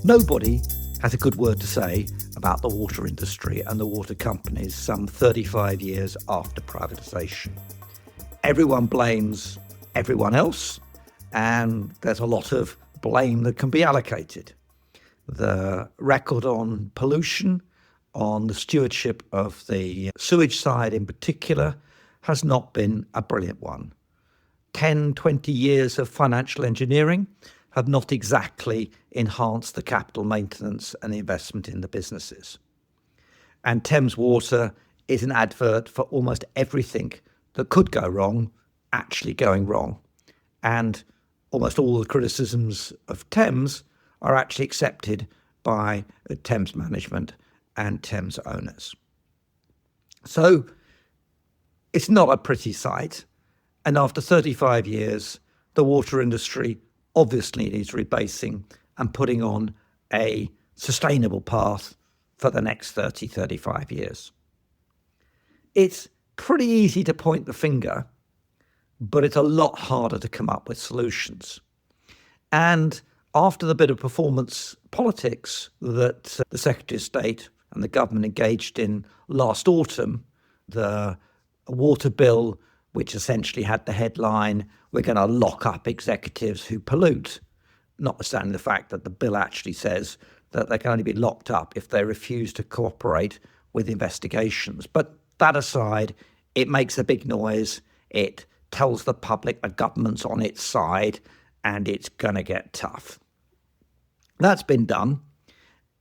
Nobody has a good word to say about the water industry and the water companies some 35 years after privatisation. Everyone blames everyone else, and there's a lot of blame that can be allocated. The record on pollution, on the stewardship of the sewage side in particular, has not been a brilliant one. 10, 20 years of financial engineering have not exactly enhanced the capital maintenance and the investment in the businesses. And Thames Water is an advert for almost everything that could go wrong actually going wrong. And almost all the criticisms of Thames are actually accepted by Thames management and Thames owners. So it's not a pretty sight. And after 35 years, the water industry obviously needs rebasing and putting on a sustainable path for the next 30, 35 years. It's pretty easy to point the finger, but it's a lot harder to come up with solutions. And after the bit of performance politics that the Secretary of State and the government engaged in last autumn, the water bill, which essentially had the headline, "We're going to lock up executives who pollute," notwithstanding the fact that the bill actually says that they can only be locked up if they refuse to cooperate with investigations. But that aside, it makes a big noise. It tells the public the government's on its side and it's going to get tough. That's been done.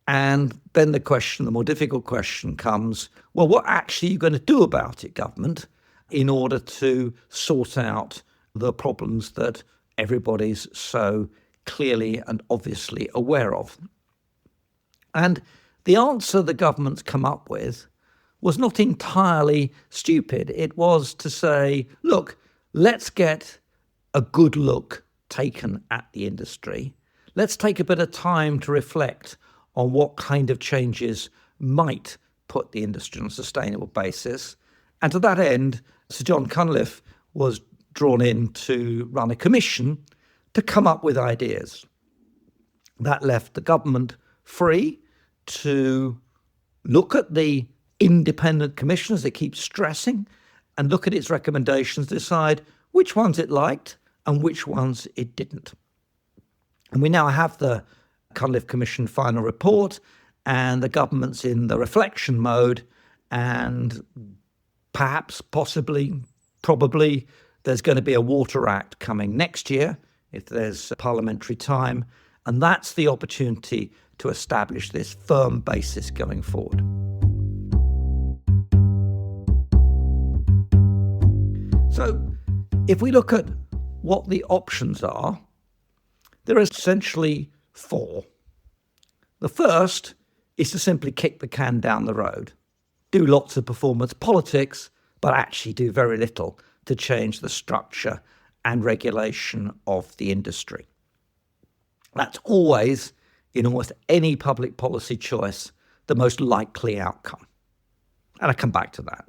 And then the more difficult question comes, well, what actually are you going to do about it, government, in order to sort out the problems that everybody's so clearly and obviously aware of? And the answer the government's come up with was not entirely stupid. It was to say, look, let's get a good look taken at the industry. Let's take a bit of time to reflect on what kind of changes might put the industry on a sustainable basis. And to that end, Sir Jon Cunliffe was drawn in to run a commission to come up with ideas. That left the government free to look at the independent commission, as it keeps stressing, and look at its recommendations, decide which ones it liked and which ones it didn't. And we now have the Cunliffe Commission final report, and the government's in the reflection mode, and perhaps, possibly, probably, there's going to be a Water Act coming next year, if there's parliamentary time, and that's the opportunity to establish this firm basis going forward. So, if we look at what the options are, there are essentially four. The first is to simply kick the can down the road, do lots of performance politics, but actually do very little to change the structure and regulation of the industry. That's always, in almost any public policy choice, the most likely outcome. And I'll come back to that.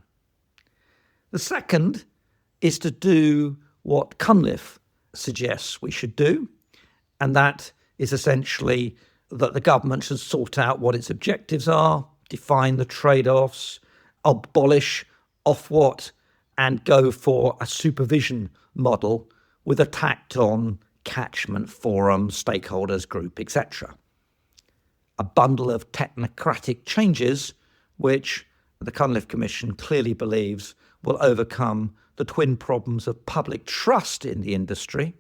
The second is to do what Cunliffe suggests we should do, and that is essentially that the government should sort out what its objectives are, define the trade-offs, abolish Ofwat, and go for a supervision model with a tacked on catchment forum, stakeholders group, etc. A bundle of technocratic changes which the Cunliffe Commission clearly believes will overcome the twin problems of public trust in the industry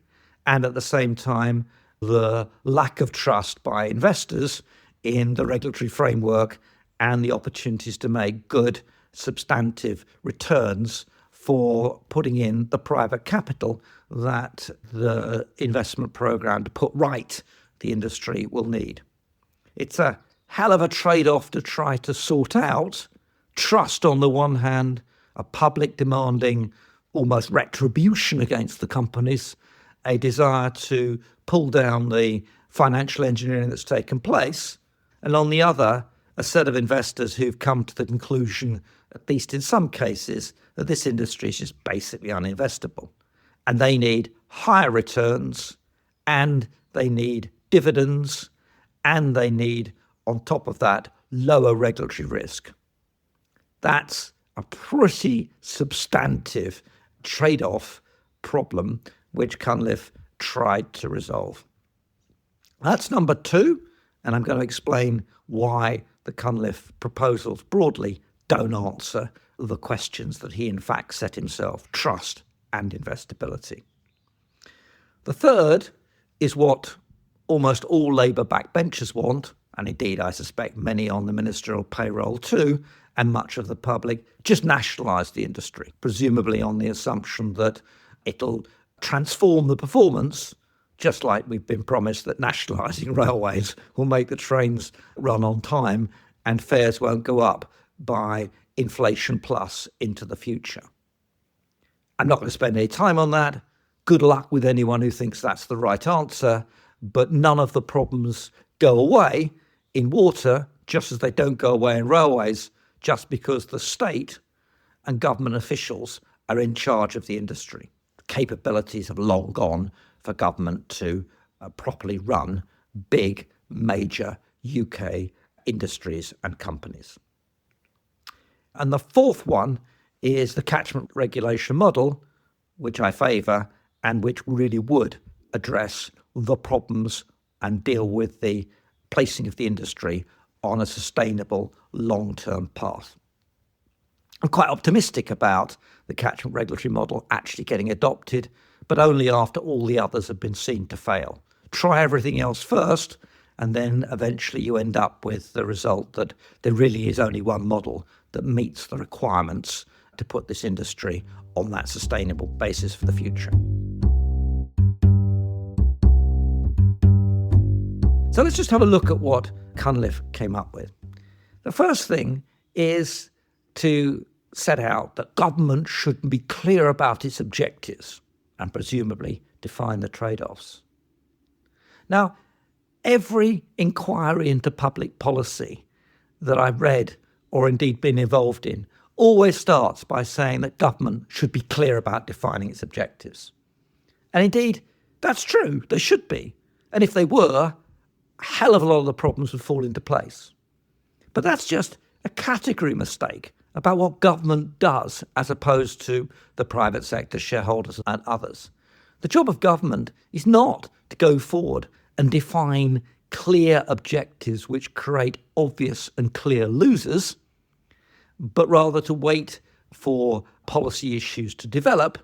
and at the same time the lack of trust by investors in the regulatory framework and the opportunities to make good, substantive returns for putting in the private capital that the investment programme to put right the industry will need. It's a hell of a trade-off to try to sort out trust on the one hand, a public demanding almost retribution against the companies, a desire to pull down the financial engineering that's taken place, and on the other, a set of investors who've come to the conclusion, at least in some cases, that this industry is just basically uninvestable. And they need higher returns, and they need dividends, and they need, on top of that, lower regulatory risk. That's a pretty substantive trade-off problem which Cunliffe tried to resolve. That's number two, and I'm going to explain why the Cunliffe proposals broadly don't answer the questions that he in fact set himself: trust and investability. The third is what almost all Labour backbenchers want, and indeed I suspect many on the ministerial payroll too, and much of the public: just nationalise the industry, presumably on the assumption that it'll transform the performance, just like we've been promised that nationalising railways will make the trains run on time and fares won't go up by inflation plus into the future. I'm not going to spend any time on that. Good luck with anyone who thinks that's the right answer, but none of the problems go away in water, just as they don't go away in railways, just because the state and government officials are in charge of the industry. Capabilities have long gone for government to properly run big, major UK industries and companies. And the fourth one is the Catchment Regulation Model, which I favour and which really would address the problems and deal with the placing of the industry on a sustainable long-term path. I'm quite optimistic about the Catchment Regulatory Model actually getting adopted, but only after all the others have been seen to fail. Try everything else first, and then eventually you end up with the result that there really is only one model that meets the requirements to put this industry on that sustainable basis for the future. So let's just have a look at what Cunliffe came up with. The first thing is to set out that government should be clear about its objectives and presumably define the trade-offs. Now, every inquiry into public policy that I've read or indeed been involved in always starts by saying that government should be clear about defining its objectives. And indeed, that's true, they should be. And if they were, a hell of a lot of the problems would fall into place. But that's just a category mistake about what government does as opposed to the private sector, shareholders and others. The job of government is not to go forward and define clear objectives which create obvious and clear losers, but rather to wait for policy issues to develop,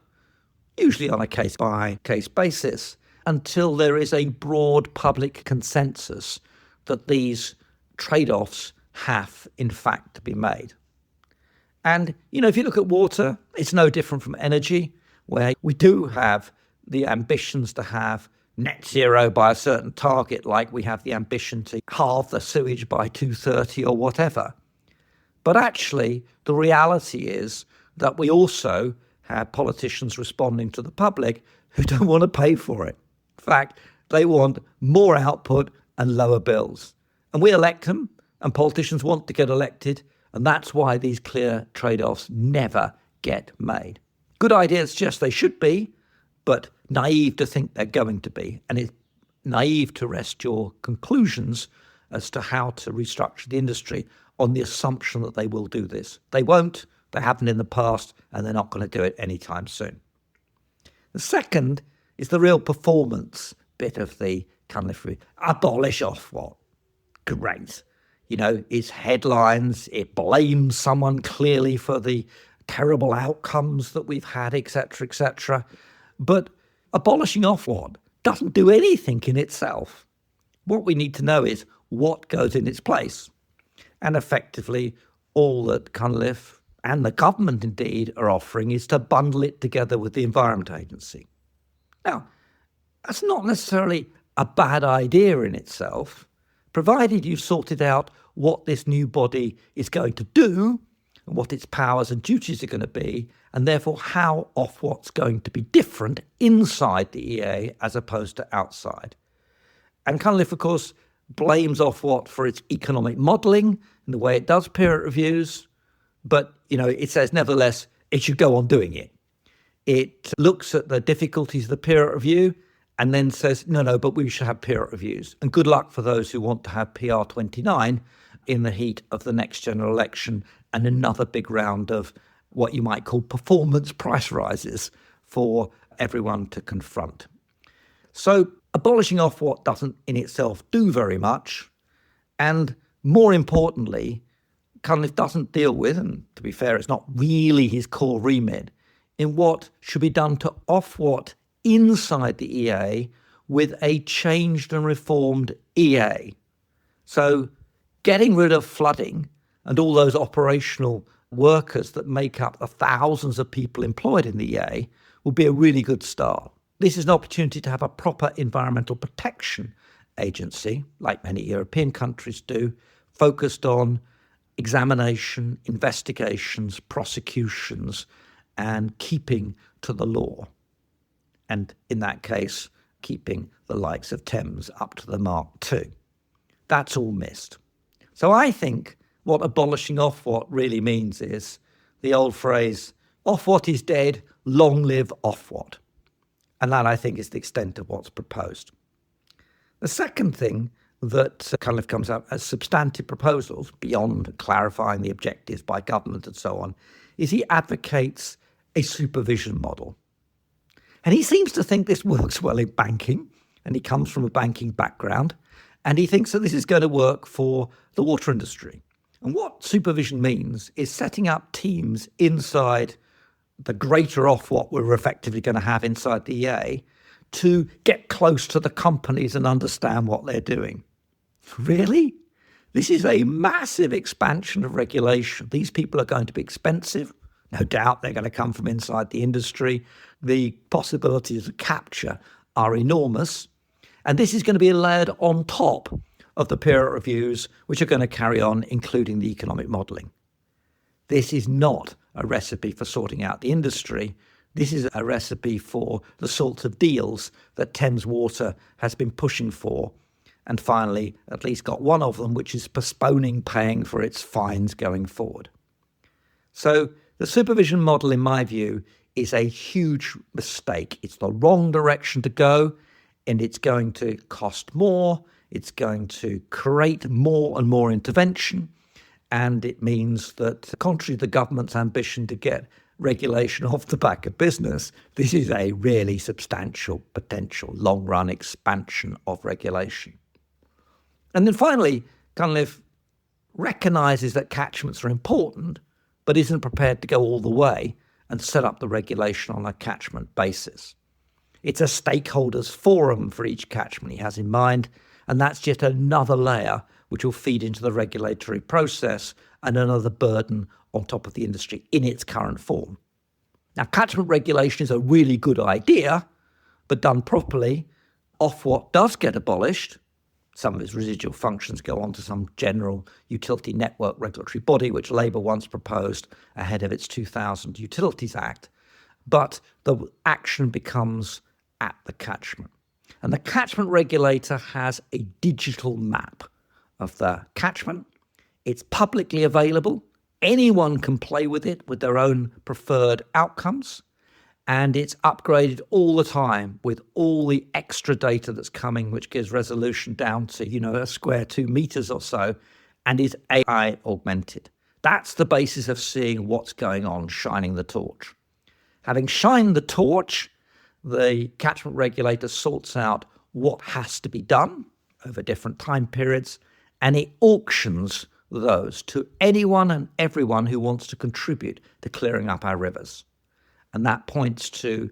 usually on a case-by-case basis, until there is a broad public consensus that these trade-offs have, in fact, to be made. And, if you look at water, it's no different from energy, where we do have the ambitions to have net zero by a certain target, like we have the ambition to halve the sewage by 2030 or whatever. But actually, the reality is that we also have politicians responding to the public who don't want to pay for it. In fact, they want more output and lower bills. And we elect them, and politicians want to get elected, and that's why these clear trade-offs never get made. Good ideas, just they should be, but naive to think they're going to be. And it's naive to rest your conclusions as to how to restructure the industry on the assumption that they will do this. They won't, they haven't in the past, and they're not going to do it anytime soon. The second is the real performance bit of the Cunliffe Review. Abolish Ofwat. Great. It's headlines, it blames someone clearly for the terrible outcomes that we've had, etc., etc. But abolishing Ofwat doesn't do anything in itself. What we need to know is what goes in its place. And effectively, all that Cunliffe and the government indeed are offering is to bundle it together with the Environment Agency. Now, that's not necessarily a bad idea in itself, provided you've sorted out what this new body is going to do and what its powers and duties are going to be, and therefore how Ofwat's going to be different inside the EA as opposed to outside. And Cunliffe, of course, blames Ofwat for its economic modelling and the way it does peer reviews, but, it says nevertheless it should go on doing it. It looks at the difficulties of the peer review and then says, no, but we should have peer reviews. And good luck for those who want to have PR29 in the heat of the next general election and another big round of what you might call performance price rises for everyone to confront. So abolishing Ofwat doesn't in itself do very much. And more importantly, Cunliffe doesn't deal with, and to be fair, it's not really his core remit, in what should be done to Ofwat inside the EA with a changed and reformed EA. So getting rid of flooding and all those operational workers that make up the thousands of people employed in the EA will be a really good start. This is an opportunity to have a proper environmental protection agency, like many European countries do, focused on examination, investigations, prosecutions, and keeping to the law. And in that case, keeping the likes of Thames up to the mark too. That's all missed. So I think what abolishing Ofwat really means is the old phrase, Ofwat is dead, long live Ofwat. And that, I think, is the extent of what's proposed. The second thing that Cunliffe comes up as substantive proposals, beyond clarifying the objectives by government and so on, is he advocates a supervision model. And he seems to think this works well in banking, and he comes from a banking background, and he thinks that this is going to work for the water industry. And what supervision means is setting up teams inside the greater Ofwat we're effectively going to have inside the EA to get close to the companies and understand what they're doing. Really? This is a massive expansion of regulation. These people are going to be expensive. No doubt they're going to come from inside the industry. The possibilities of capture are enormous. And this is going to be layered on top of the peer reviews, which are going to carry on, including the economic modelling. This is not a recipe for sorting out the industry. This is a recipe for the sorts of deals that Thames Water has been pushing for, and finally at least got one of them, which is postponing paying for its fines going forward. So the supervision model, in my view, is a huge mistake. It's the wrong direction to go, and it's going to cost more. It's going to create more and more intervention. And it means that, contrary to the government's ambition to get regulation off the back of business, this is a really substantial potential long-run expansion of regulation. And then finally, Cunliffe recognises that catchments are important, but isn't prepared to go all the way and set up the regulation on a catchment basis. It's a stakeholders forum for each catchment he has in mind, and that's just another layer which will feed into the regulatory process and another burden on top of the industry in its current form. Now, catchment regulation is a really good idea, but done properly, Ofwat does get abolished. Some of its residual functions go on to some general utility network regulatory body, which Labour once proposed ahead of its 2000 Utilities Act. But the action becomes at the catchment. And the catchment regulator has a digital map of the catchment. It's publicly available. Anyone can play with it with their own preferred outcomes. And it's upgraded all the time with all the extra data that's coming, which gives resolution down to, a square 2 meters or so, and is AI augmented. That's the basis of seeing what's going on, shining the torch. Having shined the torch, the catchment regulator sorts out what has to be done over different time periods, and it auctions those to anyone and everyone who wants to contribute to clearing up our rivers. And that points to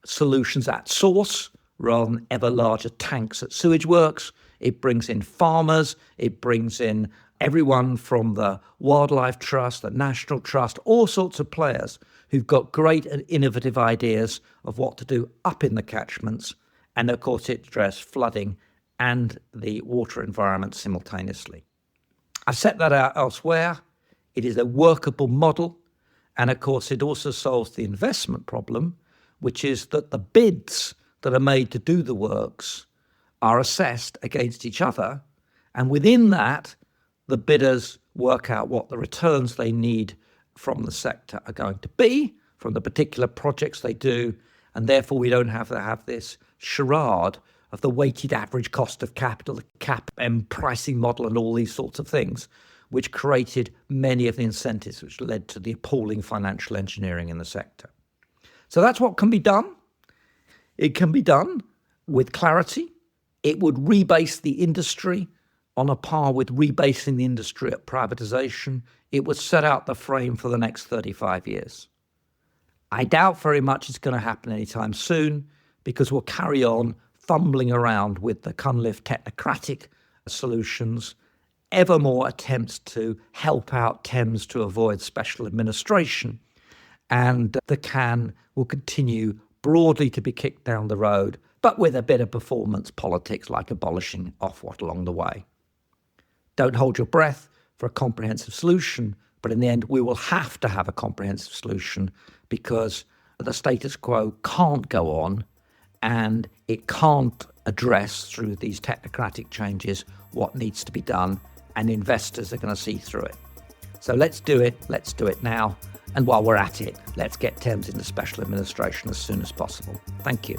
solutions at source rather than ever larger tanks at sewage works. It brings in farmers, it brings in everyone from the Wildlife Trust, the National Trust, all sorts of players who've got great and innovative ideas of what to do up in the catchments. And of course, it addresses flooding and the water environment simultaneously. I've set that out elsewhere. It is a workable model. And of course, it also solves the investment problem, which is that the bids that are made to do the works are assessed against each other. And within that, the bidders work out what the returns they need from the sector are going to be, from the particular projects they do. And therefore, we don't have to have this charade of the weighted average cost of capital, the cap and pricing model and all these sorts of things, which created many of the incentives which led to the appalling financial engineering in the sector. So that's what can be done. It can be done with clarity. It would rebase the industry on a par with rebasing the industry at privatisation. It would set out the frame for the next 35 years. I doubt very much it's going to happen anytime soon, because we'll carry on fumbling around with the Cunliffe technocratic solutions, ever more attempts to help out Thames to avoid special administration, and the can will continue broadly to be kicked down the road, but with a bit of performance politics like abolishing Ofwat along the way. Don't hold your breath for a comprehensive solution, but in the end we will have to have a comprehensive solution, because the status quo can't go on, and it can't address through these technocratic changes what needs to be done, and investors are going to see through it. So let's do it now, and while we're at it, let's get Thames into special administration as soon as possible. Thank you.